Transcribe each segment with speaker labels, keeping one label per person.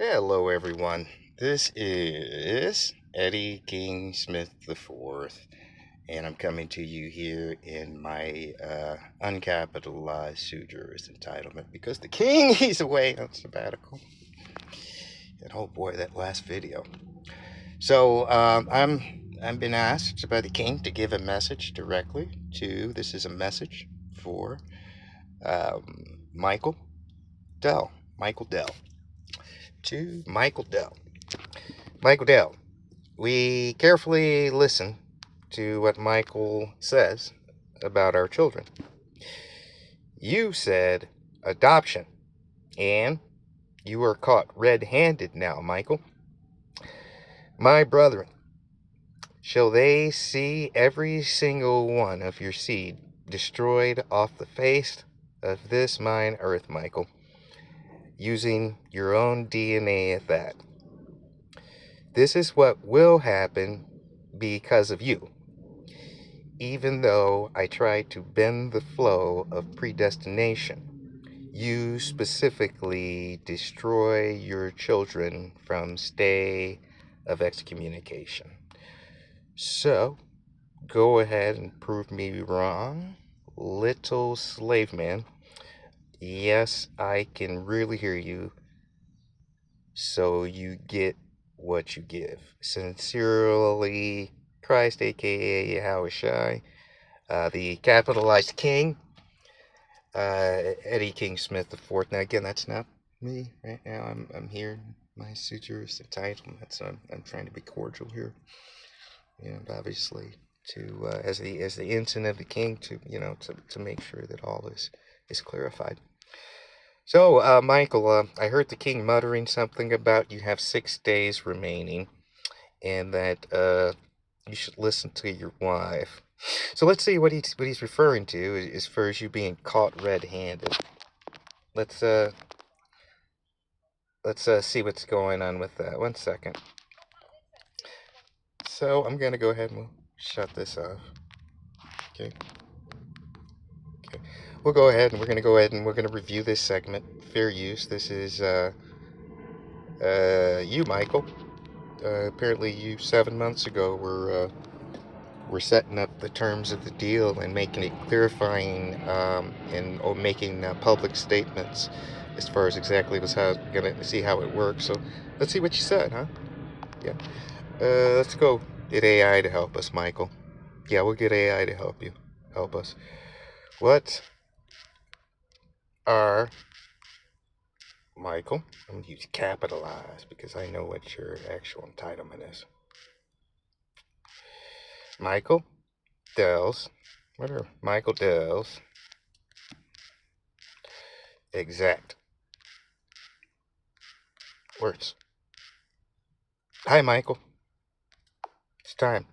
Speaker 1: Hello, everyone. This is Eddie King Smith IV, and I'm coming to you here in my uncapitalized sue juris entitlement because the king he's away on sabbatical. And oh boy, that last video. So I'm been asked by the king to give a message directly to. This is a message for Michael Dell. Michael Dell. To Michael Dell. Michael Dell. We carefully listen to what Michael says about our children. You said adoption, and you are caught red-handed now, Michael. My brethren, shall they see every single one of your seed destroyed off the face of this mine earth, Michael, using your own DNA at that. This is what will happen because of you. Even though I try to bend the flow of predestination, you specifically destroy your children from stay of excommunication. So, go ahead and prove me wrong, little slave man. Yes, I can really hear you, so you get what you give. Sincerely, Christ, aka Yahushai. The capitalized king, Eddie King Smith IV. Now, again, that's not me right now. I'm here in my suture's entitlement, so I'm trying to be cordial here, and obviously to as the ensign of the king to make sure that all is clarified. So, Michael, I heard the king muttering something about you have 6 days remaining, and that you should listen to your wife. So let's see what he's referring to as far as you being caught red-handed. Let's see what's going on with that. 1 second. So I'm gonna go ahead and shut this off. Okay. Okay. We'll go ahead and we're gonna review this segment. Fair use. This is you, Michael. Apparently, you 7 months ago were setting up the terms of the deal and making it clarifying and making public statements as far as exactly was how gonna see how it works. So let's see what you said, huh? Yeah. Let's go get AI to help us, Michael. Yeah, we'll get AI to help us. What are Michael? I'm gonna use capitalize because I know what your actual entitlement is. Michael Dell's. What are Michael Dell's exact words? Hi, Michael. It's time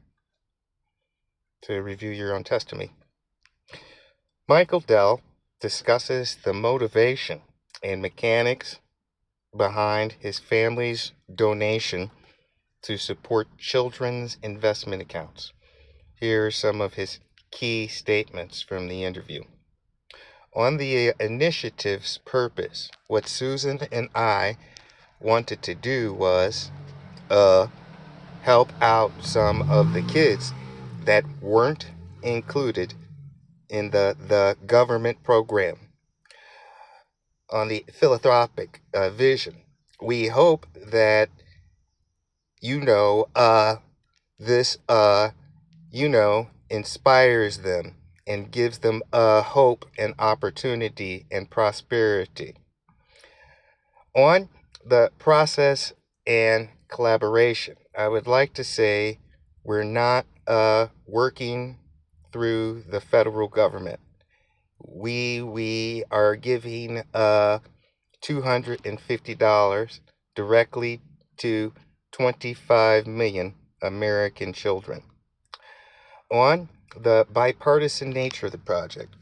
Speaker 1: to review your own testimony. Michael Dell discusses the motivation and mechanics behind his family's donation to support children's investment accounts. Here are some of his key statements from the interview. On the initiative's purpose, what Susan and I wanted to do was help out some of the kids that weren't included in the government program. On the philanthropic vision, we hope that this inspires them and gives them hope and opportunity and prosperity. On the process and collaboration, I would like to say we're not working through the federal government. We are giving $250 directly to 25 million American children. On the bipartisan nature of the project,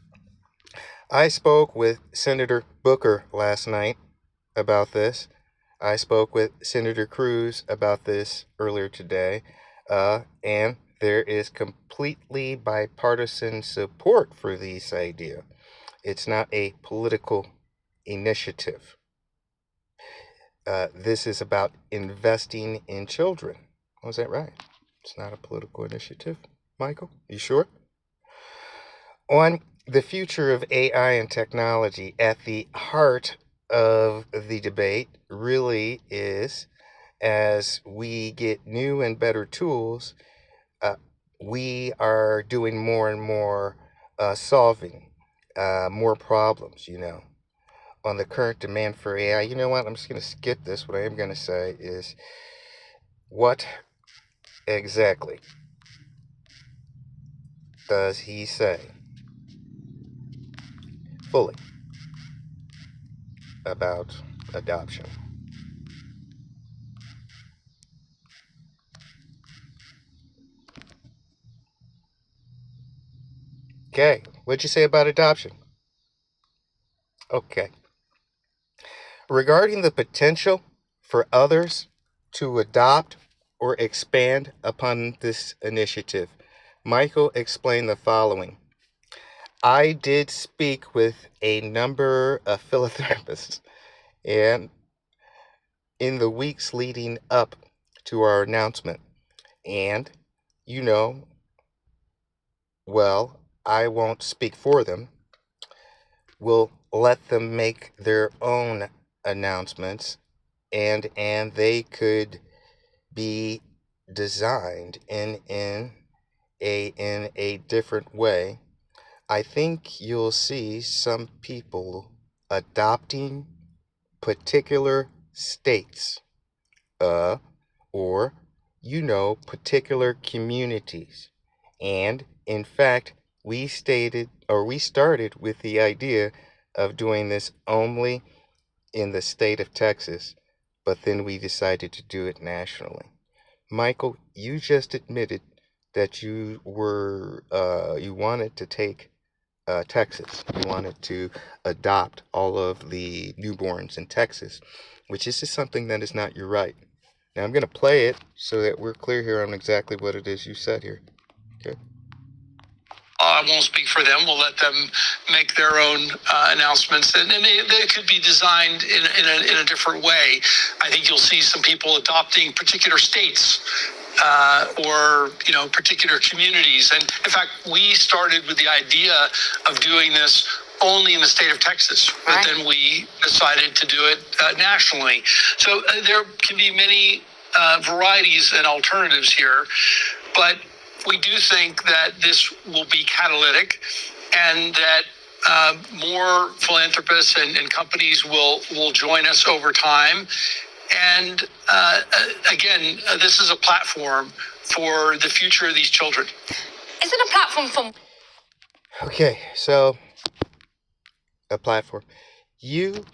Speaker 1: I spoke with Senator Booker last night about this. I spoke with Senator Cruz about this earlier today, and there is completely bipartisan support for this idea. It's not a political initiative. this is about investing in children. Was that right? It's not a political initiative, Michael? You sure? On the future of AI and technology, at the heart of the debate really is, as we get new and better tools, uh, we are doing more and more solving more problems, on the current demand for AI. You know what? I'm just going to skip this. What I am going to say is, what exactly does he say fully about adoption? Okay, what'd you say about adoption? Okay. Regarding the potential for others to adopt or expand upon this initiative, Michael explained the following. I did speak with a number of philanthropists, and in the weeks leading up to our announcement, and you know, well, I won't speak for them. We'll let them make their own announcements, and they could be designed in a different way. I think you'll see some people adopting particular states, uh, or particular communities. And in fact, we started with the idea of doing this only in the state of Texas, but then we decided to do it nationally. Michael, you just admitted that you wanted to take Texas. You wanted to adopt all of the newborns in Texas, which is just something that is not your right. Now I'm going to play it so that we're clear here on exactly what it is you said here. Okay.
Speaker 2: I won't speak for them. We'll let them make their own announcements, and they could be designed in a different way. I think you'll see some people adopting particular states or particular communities. And in fact, we started with the idea of doing this only in the state of Texas, but then we decided to do it nationally. So there can be many varieties and alternatives here, but we do think that this will be catalytic, and that more philanthropists and companies will join us over time. And again, this is a platform for the future of these children.
Speaker 3: Is it a platform for?
Speaker 1: Okay, so a platform. You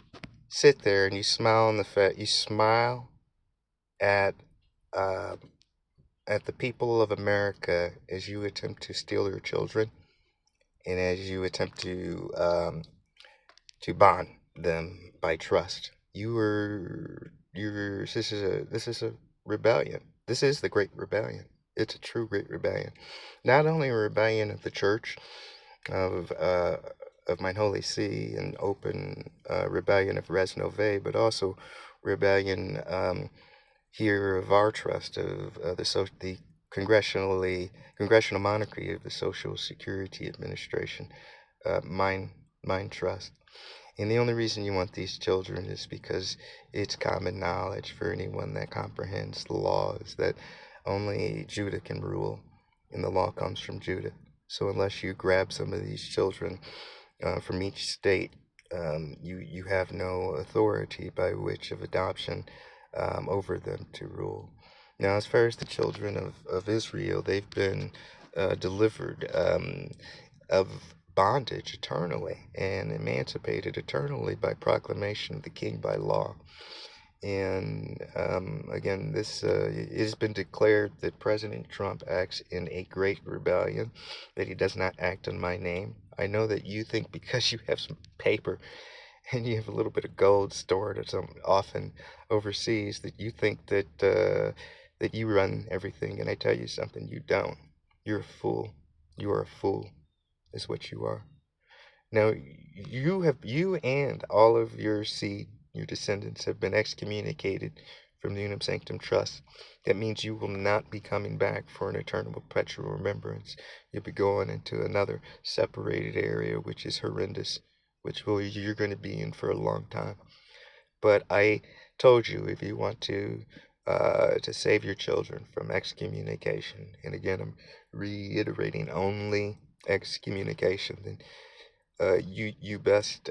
Speaker 1: sit there and you smile you smile at uh, at the people of America as you attempt to steal your children, and as you attempt to bond them by trust. This is a rebellion. This is the Great Rebellion. It's a true Great Rebellion. Not only a rebellion of the Church, of Mine Holy See, and open rebellion of Res Nove, but also rebellion here of our trust of the congressional monarchy of the Social Security Administration, mine trust. And the only reason you want these children is because it's common knowledge for anyone that comprehends the law is that only Judah can rule, and the law comes from Judah. So unless you grab some of these children from each state, you have no authority by which of adoption over them to rule. Now, as far as the children of Israel, they've been delivered of bondage eternally and emancipated eternally by proclamation of the king by law. And again, this it has been declared that President Trump acts in a great rebellion, that he does not act in my name. I know that you think because you have some paper and you have a little bit of gold stored or something often overseas that you think that you run everything. And I tell you something, you don't. You're a fool. You are a fool, is what you are. Now, you and all of your seed your descendants have been excommunicated from the Unum Sanctum Trust. That means you will not be coming back for an eternal perpetual remembrance. You'll be going into another separated area, which is horrendous, which you're going to be in for a long time. But I told you, if you want to save your children from excommunication, and again, I'm reiterating only excommunication, then you best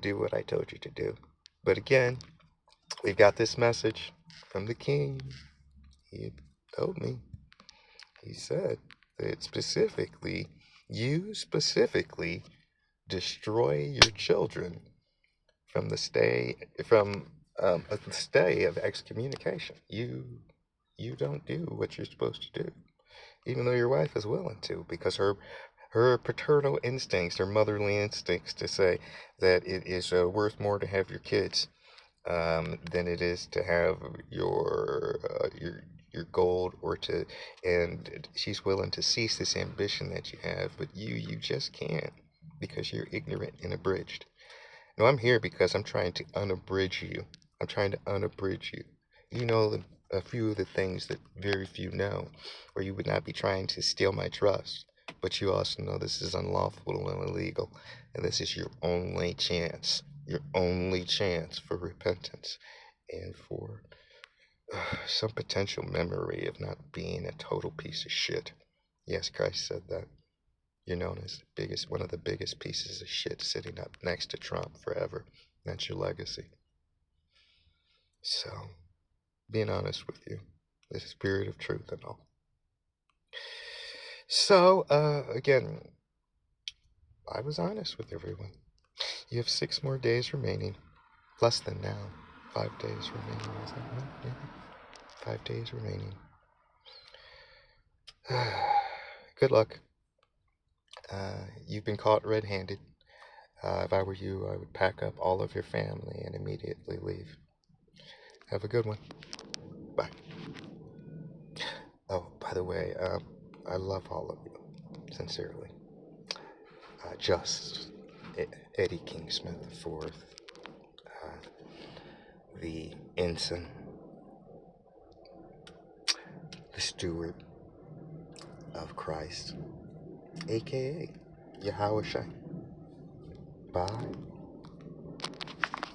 Speaker 1: do what I told you to do. But again, we've got this message from the king. He told me. He said that you specifically destroy your children from the stay of excommunication. You don't do what you're supposed to do, even though your wife is willing to, because her paternal instincts, her motherly instincts, to say that it is worth more to have your kids than it is to have your gold, and she's willing to cease this ambition that you have, but you just can't, because you're ignorant and abridged. No, I'm here because I'm trying to unabridge you. I'm trying to unabridge you. You know a few of the things that very few know, or you would not be trying to steal my trust. But you also know this is unlawful and illegal, and this is your only chance for repentance and for some potential memory of not being a total piece of shit. Yes, Christ said that. You're known as one of the biggest pieces of shit sitting up next to Trump forever. That's your legacy. So, being honest with you, the spirit of truth and all. So, again, I was honest with everyone. You have 6 more days remaining. Less than now. 5 days remaining. Is that right? Yeah. 5 days remaining. Good luck. You've been caught red-handed. If I were you, I would pack up all of your family and immediately leave. Have a good one. Bye. Oh, by the way, I love all of you, sincerely. Just Eddie Kingsmith IV, the ensign, the steward of Christ, aka Yahushua. Bye.